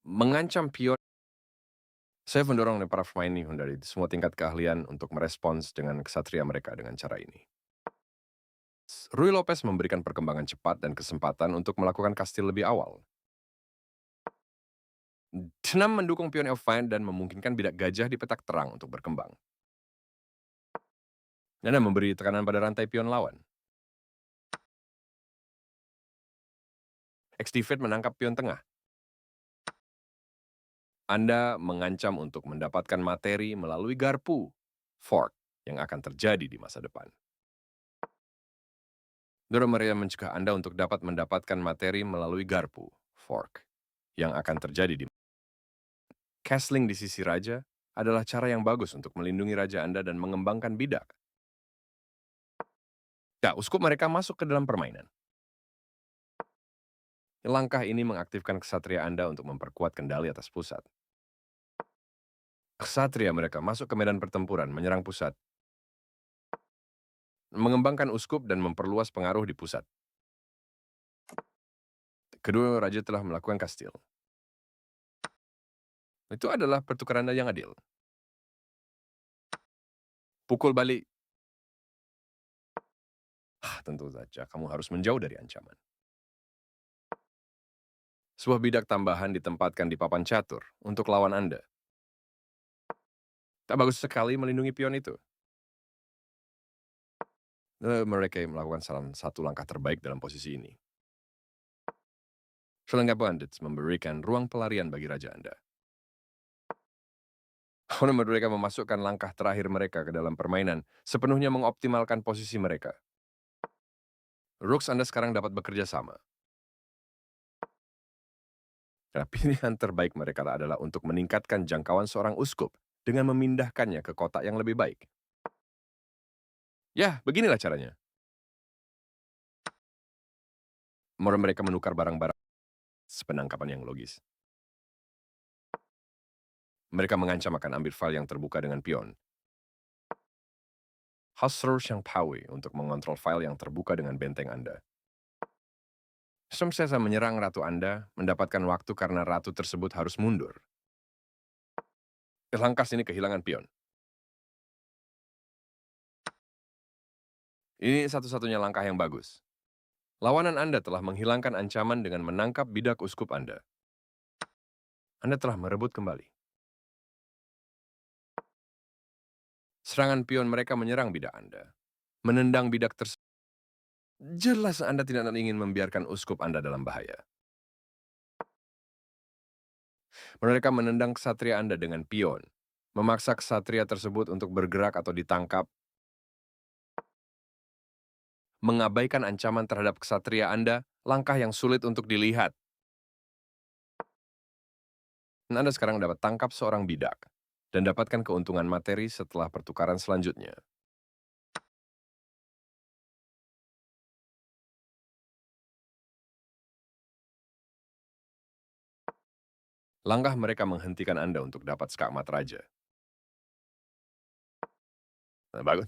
Mengancam pion, saya mendorong para pemain ini dari semua tingkat keahlian untuk merespons dengan kesatria mereka dengan cara ini. Rui Lopez memberikan perkembangan cepat dan kesempatan untuk melakukan kastil lebih awal. Senam mendukung pion Elfine dan memungkinkan bidak gajah di petak terang untuk berkembang. Dan memberi tekanan pada rantai pion lawan. X-Divide menangkap pion tengah. Anda mengancam untuk mendapatkan materi melalui garpu, fork, yang akan terjadi di masa depan. Dorong Maria mencegah Anda untuk dapat mendapatkan materi melalui garpu, fork, yang akan terjadi di castling di sisi raja adalah cara yang bagus untuk melindungi raja Anda dan mengembangkan bidak. Ya, uskup mereka masuk ke dalam permainan. Langkah ini mengaktifkan kesatria Anda untuk memperkuat kendali atas pusat. Kesatria mereka masuk ke medan pertempuran, menyerang pusat, mengembangkan uskup dan memperluas pengaruh di pusat. Kedua raja telah melakukan kastil. Itu adalah pertukaran yang adil. Pukul balik. Tentu saja, kamu harus menjauh dari ancaman. Sebuah bidak tambahan ditempatkan di papan catur untuk lawan Anda. Tak bagus sekali melindungi pion itu. Mereka melakukan salah satu langkah terbaik dalam posisi ini. Selengkap Bandits memberikan ruang pelarian bagi raja Anda. Mereka memasukkan langkah terakhir mereka ke dalam permainan, sepenuhnya mengoptimalkan posisi mereka. Rooks Anda sekarang dapat bekerja sama. Karena pilihan terbaik mereka adalah untuk meningkatkan jangkauan seorang uskup dengan memindahkannya ke kotak yang lebih baik. Ya, beginilah caranya. Mereka menukar barang-barang sepenangkapan yang logis. Mereka mengancam akan ambil file yang terbuka dengan pion. Husser Shang Paui untuk mengontrol file yang terbuka dengan benteng Anda. Sesa menyerang ratu Anda, mendapatkan waktu karena ratu tersebut harus mundur. Langkah ini kehilangan pion. Ini satu-satunya langkah yang bagus. Lawanan Anda telah menghilangkan ancaman dengan menangkap bidak uskup Anda. Anda telah merebut kembali. Serangan pion mereka menyerang bidak Anda. Menendang bidak tersebut. Jelas Anda tidak ingin membiarkan uskup Anda dalam bahaya. Mereka menendang ksatria Anda dengan pion, memaksa ksatria tersebut untuk bergerak atau ditangkap, mengabaikan ancaman terhadap ksatria Anda, langkah yang sulit untuk dilihat. Dan Anda sekarang dapat tangkap seorang bidak, dan dapatkan keuntungan materi setelah pertukaran selanjutnya. Langkah mereka menghentikan Anda untuk dapat skakmat raja. Nah, bagus.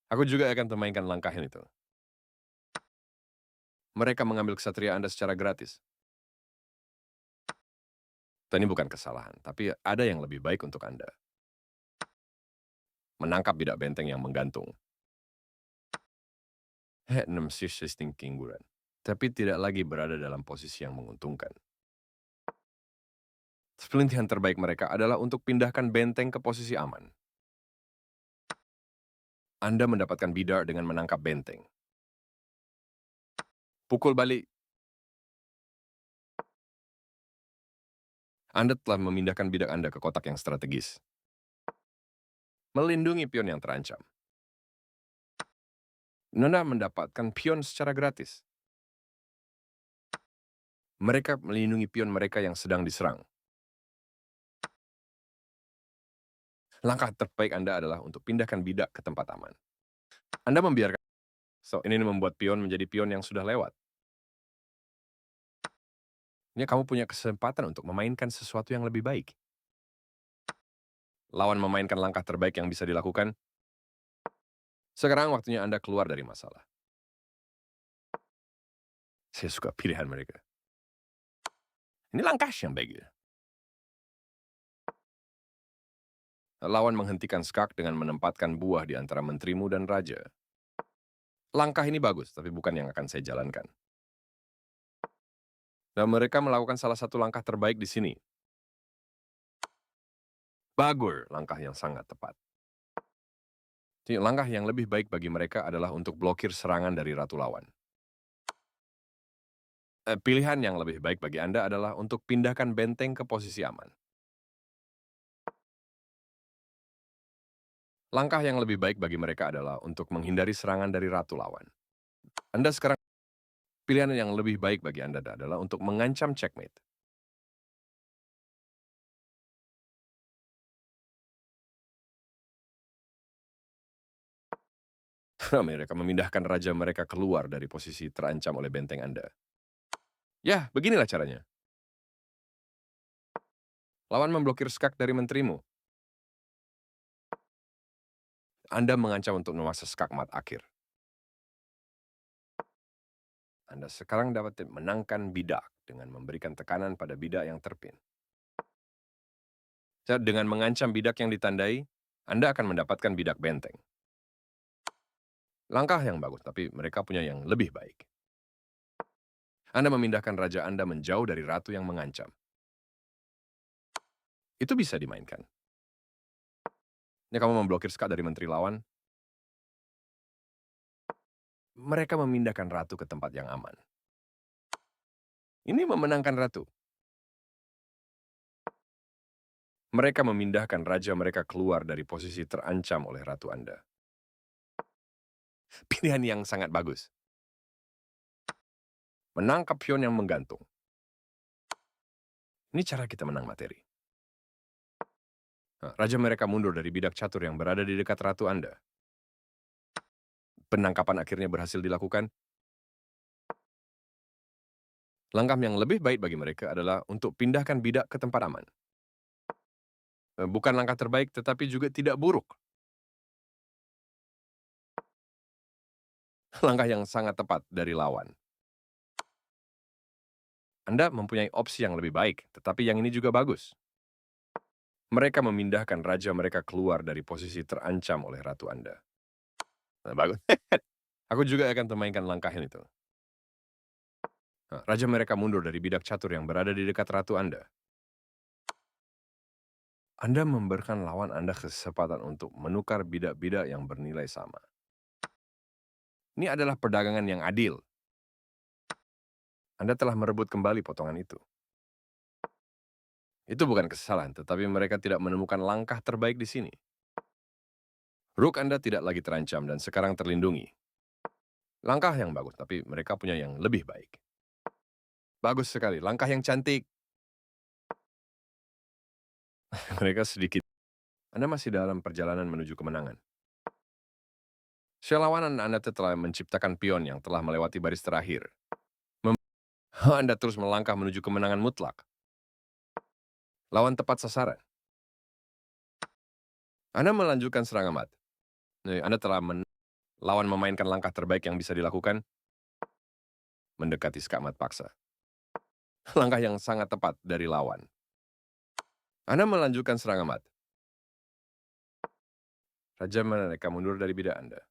Aku juga akan memainkan langkah itu. Mereka mengambil ksatria Anda secara gratis. Dan ini bukan kesalahan, tapi ada yang lebih baik untuk Anda. Menangkap bidak benteng yang menggantung. 6 sistem keunggulan. Tapi tidak lagi berada dalam posisi yang menguntungkan. Pilihan terbaik mereka adalah untuk pindahkan benteng ke posisi aman. Anda mendapatkan bidar dengan menangkap benteng. Pukul balik. Anda telah memindahkan bidak Anda ke kotak yang strategis. Melindungi pion yang terancam. Anda mendapatkan pion secara gratis. Mereka melindungi pion mereka yang sedang diserang. Langkah terbaik Anda adalah untuk pindahkan bidak ke tempat aman. Anda membiarkan. Ini membuat pion menjadi pion yang sudah lewat. Ini kamu punya kesempatan untuk memainkan sesuatu yang lebih baik. Lawan memainkan langkah terbaik yang bisa dilakukan. Sekarang waktunya Anda keluar dari masalah. Saya suka pilihan mereka. Ini langkah yang baik. Lawan menghentikan skak dengan menempatkan buah di antara menterimu dan raja. Langkah ini bagus, tapi bukan yang akan saya jalankan. Dan mereka melakukan salah satu langkah terbaik di sini. Bagur, langkah yang sangat tepat. Jadi, langkah yang lebih baik bagi mereka adalah untuk blokir serangan dari ratu lawan. Pilihan yang lebih baik bagi Anda adalah untuk pindahkan benteng ke posisi aman. Langkah yang lebih baik bagi mereka adalah untuk menghindari serangan dari ratu lawan. Anda sekarang pilihan yang lebih baik bagi Anda adalah untuk mengancam checkmate. Mereka memindahkan raja mereka keluar dari posisi terancam oleh benteng Anda. Ya, beginilah caranya. Lawan memblokir skak dari menterimu. Anda mengancam untuk memaksa skakmat akhir. Anda sekarang dapat menangkan bidak dengan memberikan tekanan pada bidak yang terpin. Dengan mengancam bidak yang ditandai, Anda akan mendapatkan bidak benteng. Langkah yang bagus, tapi mereka punya yang lebih baik. Anda memindahkan raja Anda menjauh dari ratu yang mengancam. Itu bisa dimainkan. Ini kamu memblokir skak dari menteri lawan, mereka memindahkan ratu ke tempat yang aman. Ini memenangkan ratu. Mereka memindahkan raja mereka keluar dari posisi terancam oleh ratu Anda. Pilihan yang sangat bagus. Menangkap pion yang menggantung. Ini cara kita menang materi. Raja mereka mundur dari bidak catur yang berada di dekat ratu Anda. Penangkapan akhirnya berhasil dilakukan. Langkah yang lebih baik bagi mereka adalah untuk pindahkan bidak ke tempat aman. Bukan langkah terbaik, tetapi juga tidak buruk. Langkah yang sangat tepat dari lawan. Anda mempunyai opsi yang lebih baik, tetapi yang ini juga bagus. Mereka memindahkan raja mereka keluar dari posisi terancam oleh ratu Anda. Bagus. Aku juga akan memainkan langkah itu. Raja mereka mundur dari bidak catur yang berada di dekat ratu Anda. Anda memberikan lawan Anda kesempatan untuk menukar bidak-bidak yang bernilai sama. Ini adalah perdagangan yang adil. Anda telah merebut kembali potongan itu. Itu bukan kesalahan, tetapi mereka tidak menemukan langkah terbaik di sini. Rook Anda tidak lagi terancam dan sekarang terlindungi. Langkah yang bagus, tapi mereka punya yang lebih baik. Bagus sekali, langkah yang cantik. Mereka sedikit. Anda masih dalam perjalanan menuju kemenangan. Selawanan Anda telah menciptakan pion yang telah melewati baris terakhir. Anda terus melangkah menuju kemenangan mutlak. Lawan tepat sasaran. Anda melanjutkan serangan mat. Anda telah lawan memainkan langkah terbaik yang bisa dilakukan. Mendekati skakmat paksa. Langkah yang sangat tepat dari lawan. Anda melanjutkan serangan mat. Raja mereka mundur dari bidak Anda.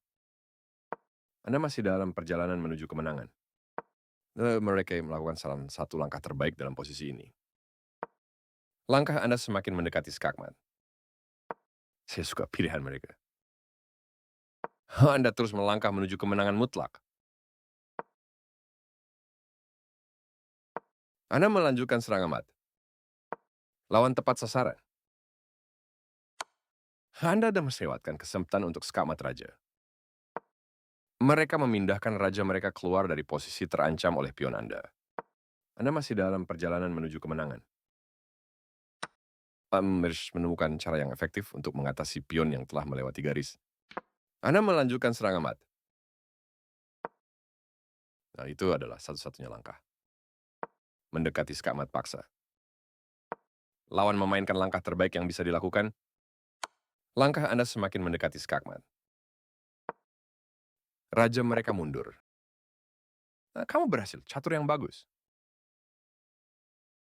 Anda masih dalam perjalanan menuju kemenangan. Mereka melakukan salah satu langkah terbaik dalam posisi ini. Langkah Anda semakin mendekati skakmat. Saya suka pilihan mereka. Anda terus melangkah menuju kemenangan mutlak. Anda melanjutkan serangan mat. Lawan tepat sasaran. Anda sudah melewatkan kesempatan untuk skakmat raja. Mereka memindahkan raja mereka keluar dari posisi terancam oleh pion Anda. Anda masih dalam perjalanan menuju kemenangan. Menemukan cara yang efektif untuk mengatasi pion yang telah melewati garis. Anda melanjutkan serangan mat. Nah, itu adalah satu-satunya langkah. Mendekati skakmat paksa. Lawan memainkan langkah terbaik yang bisa dilakukan. Langkah Anda semakin mendekati skakmat. Raja mereka mundur. Kamu berhasil, catur yang bagus.